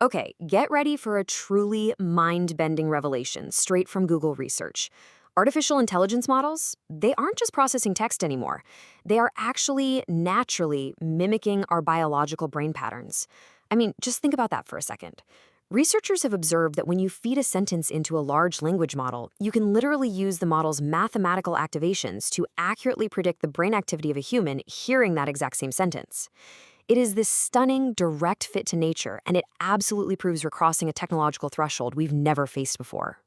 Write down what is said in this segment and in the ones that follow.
Okay, get ready for a truly mind-bending revelation straight from Google research. Artificial intelligence models, they aren't just processing text anymore. They are actually naturally mimicking our biological brain patterns. I mean, just think about that for a second. Researchers have observed that when you feed a sentence into a large language model, you can literally use the model's mathematical activations to accurately predict the brain activity of a human hearing that exact same sentence. It is this stunning, direct fit to nature, and it absolutely proves we're crossing a technological threshold we've never faced before.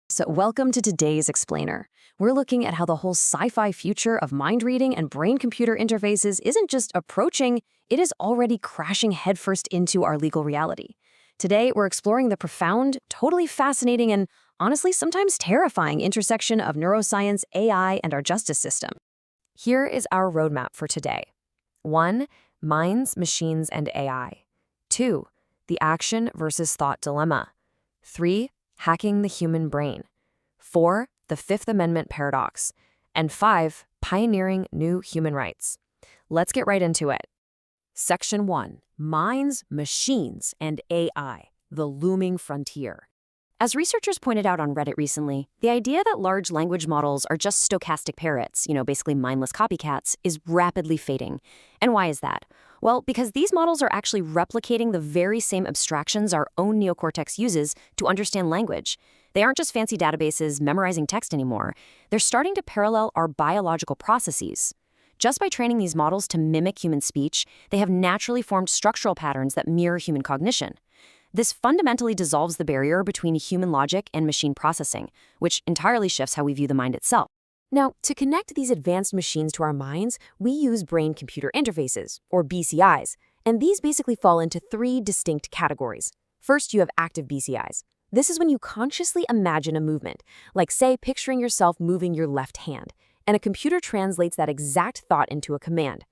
So, welcome to today's Explainer. We're looking at how the whole sci-fi future of mind reading and brain-computer interfaces isn't just approaching, it is already crashing headfirst into our legal reality. Today, we're exploring the profound, totally fascinating, and honestly sometimes terrifying intersection of neuroscience, AI, and our justice system. Here is our roadmap for today. 1. Minds, machines, and AI. 2. The action versus thought dilemma. 3. Hacking the human brain. 4. The Fifth Amendment paradox. And 5. Pioneering new human rights. Let's get right into it. Section 1. Minds, machines, and AI, the looming frontier. As researchers pointed out on Reddit recently, the idea that large language models are just stochastic parrots, basically mindless copycats, is rapidly fading. And why is that? Well, because these models are actually replicating the very same abstractions our own neocortex uses to understand language. They aren't just fancy databases memorizing text anymore. They're starting to parallel our biological processes. Just by training these models to mimic human speech, they have naturally formed structural patterns that mirror human cognition. This fundamentally dissolves the barrier between human logic and machine processing, which entirely shifts how we view the mind itself. Now, to connect these advanced machines to our minds, we use brain-computer interfaces, or BCIs, and these basically fall into 3 distinct categories. First, you have active BCIs. This is when you consciously imagine a movement, like, say, picturing yourself moving your left hand, and a computer translates that exact thought into a command.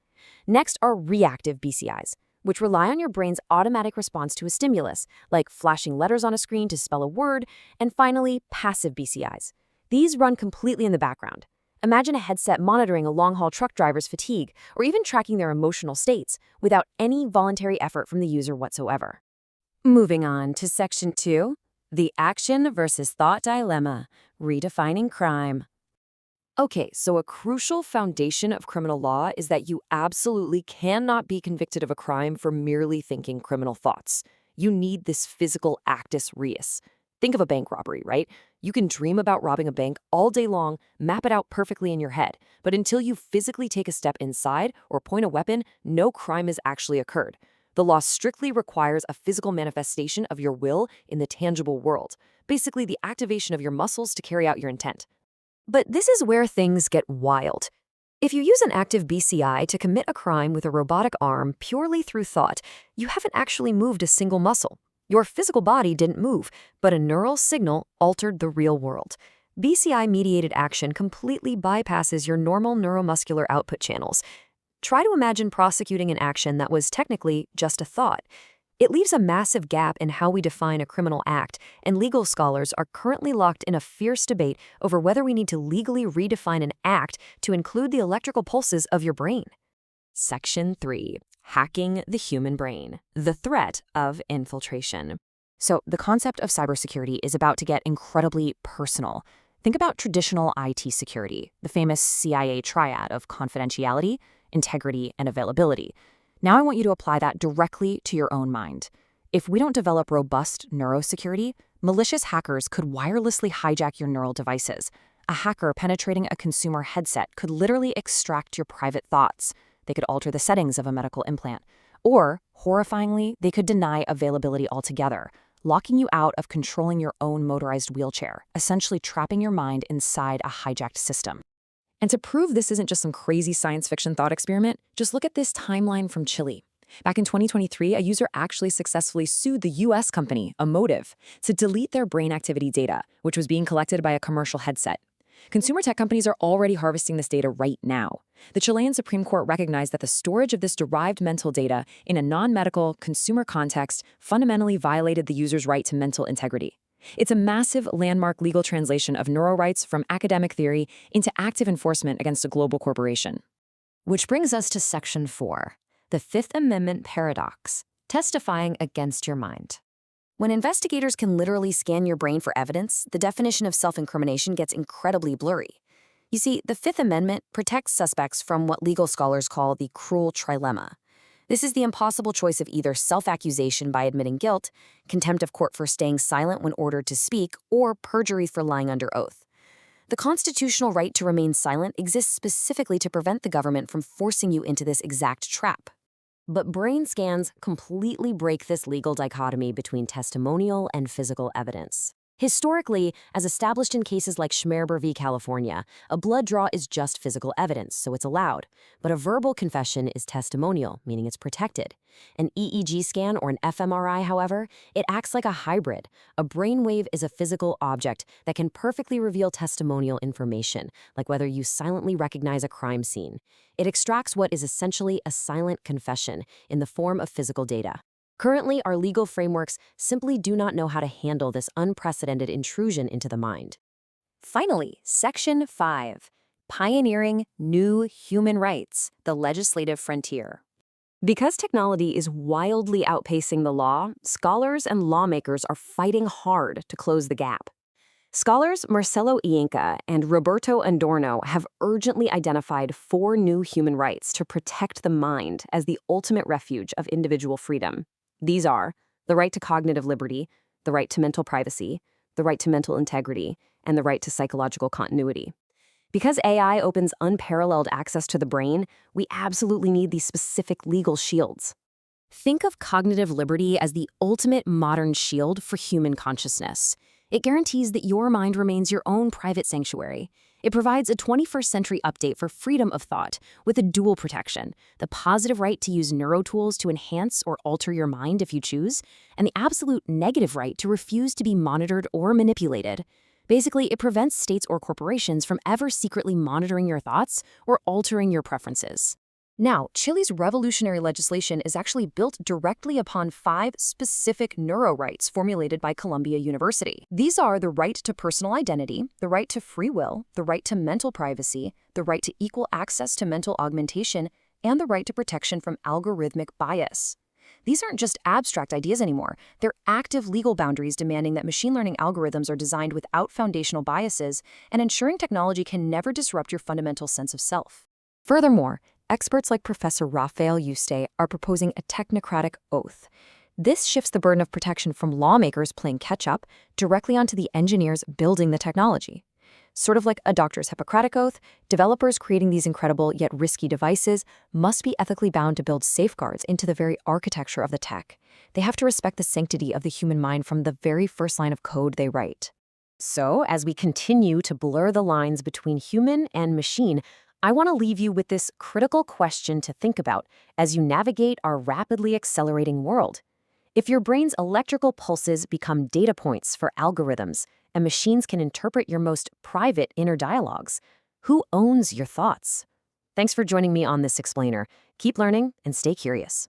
Next are reactive BCIs, which rely on your brain's automatic response to a stimulus, like flashing letters on a screen to spell a word, and finally, passive BCIs. These run completely in the background. Imagine a headset monitoring a long-haul truck driver's fatigue, or even tracking their emotional states, without any voluntary effort from the user whatsoever. Moving on to Section 2, the action versus thought dilemma, redefining crime. Okay, so a crucial foundation of criminal law is that you absolutely cannot be convicted of a crime for merely thinking criminal thoughts. You need this physical actus reus. Think of a bank robbery, right? You can dream about robbing a bank all day long, map it out perfectly in your head, but until you physically take a step inside or point a weapon, no crime has actually occurred. The law strictly requires a physical manifestation of your will in the tangible world, basically the activation of your muscles to carry out your intent. But this is where things get wild. If you use an active BCI to commit a crime with a robotic arm purely through thought, you haven't actually moved a single muscle. Your physical body didn't move, but a neural signal altered the real world. BCI-mediated action completely bypasses your normal neuromuscular output channels. Try to imagine prosecuting an action that was technically just a thought. It leaves a massive gap in how we define a criminal act, and legal scholars are currently locked in a fierce debate over whether we need to legally redefine an act to include the electrical pulses of your brain. Section 3. Hacking the human brain, the threat of infiltration. So the concept of cybersecurity is about to get incredibly personal. Think about traditional IT security, the famous CIA triad of confidentiality, integrity, and availability. Now I want you to apply that directly to your own mind. If we don't develop robust neurosecurity, malicious hackers could wirelessly hijack your neural devices. A hacker penetrating a consumer headset could literally extract your private thoughts. They could alter the settings of a medical implant. Or, horrifyingly, they could deny availability altogether, locking you out of controlling your own motorized wheelchair, essentially trapping your mind inside a hijacked system. And to prove this isn't just some crazy science fiction thought experiment, just look at this timeline from Chile. Back in 2023, a user actually successfully sued the US company, Emotive, to delete their brain activity data, which was being collected by a commercial headset. Consumer tech companies are already harvesting this data right now. The Chilean Supreme Court recognized that the storage of this derived mental data in a non-medical, consumer context fundamentally violated the user's right to mental integrity. It's a massive landmark legal translation of Neurorights from academic theory into active enforcement against a global corporation. Which brings us to Section 4, the Fifth Amendment paradox, testifying against your mind. When investigators can literally scan your brain for evidence, the definition of self-incrimination gets incredibly blurry. You see, the Fifth Amendment protects suspects from what legal scholars call the cruel trilemma. This is the impossible choice of either self-accusation by admitting guilt, contempt of court for staying silent when ordered to speak, or perjury for lying under oath. The constitutional right to remain silent exists specifically to prevent the government from forcing you into this exact trap. But brain scans completely break this legal dichotomy between testimonial and physical evidence. Historically, as established in cases like Schmerber v. California, a blood draw is just physical evidence, so it's allowed. But a verbal confession is testimonial, meaning it's protected. An EEG scan or an fMRI, however, it acts like a hybrid. A brainwave is a physical object that can perfectly reveal testimonial information, like whether you silently recognize a crime scene. It extracts what is essentially a silent confession in the form of physical data. Currently, our legal frameworks simply do not know how to handle this unprecedented intrusion into the mind. Finally, Section 5, Pioneering New Human Rights, the Legislative Frontier. Because technology is wildly outpacing the law, scholars and lawmakers are fighting hard to close the gap. Scholars Marcelo Ienca and Roberto Adorno have urgently identified 4 new human rights to protect the mind as the ultimate refuge of individual freedom. These are the right to cognitive liberty, the right to mental privacy, the right to mental integrity, and the right to psychological continuity. Because AI opens unparalleled access to the brain, we absolutely need these specific legal shields. Think of cognitive liberty as the ultimate modern shield for human consciousness. It guarantees that your mind remains your own private sanctuary. It provides a 21st century update for freedom of thought with a dual protection, the positive right to use neurotools to enhance or alter your mind if you choose, and the absolute negative right to refuse to be monitored or manipulated. Basically, it prevents states or corporations from ever secretly monitoring your thoughts or altering your preferences. Now, Chile's revolutionary legislation is actually built directly upon 5 specific neurorights formulated by Columbia University. These are the right to personal identity, the right to free will, the right to mental privacy, the right to equal access to mental augmentation, and the right to protection from algorithmic bias. These aren't just abstract ideas anymore. They're active legal boundaries demanding that machine learning algorithms are designed without foundational biases and ensuring technology can never disrupt your fundamental sense of self. Furthermore, experts like Professor Rafael Yuste are proposing a technocratic oath. This shifts the burden of protection from lawmakers playing catch-up directly onto the engineers building the technology. Sort of like a doctor's Hippocratic oath, developers creating these incredible yet risky devices must be ethically bound to build safeguards into the very architecture of the tech. They have to respect the sanctity of the human mind from the very first line of code they write. So, as we continue to blur the lines between human and machine, I want to leave you with this critical question to think about as you navigate our rapidly accelerating world. If your brain's electrical pulses become data points for algorithms, and machines can interpret your most private inner dialogues, who owns your thoughts? Thanks for joining me on this explainer. Keep learning and stay curious.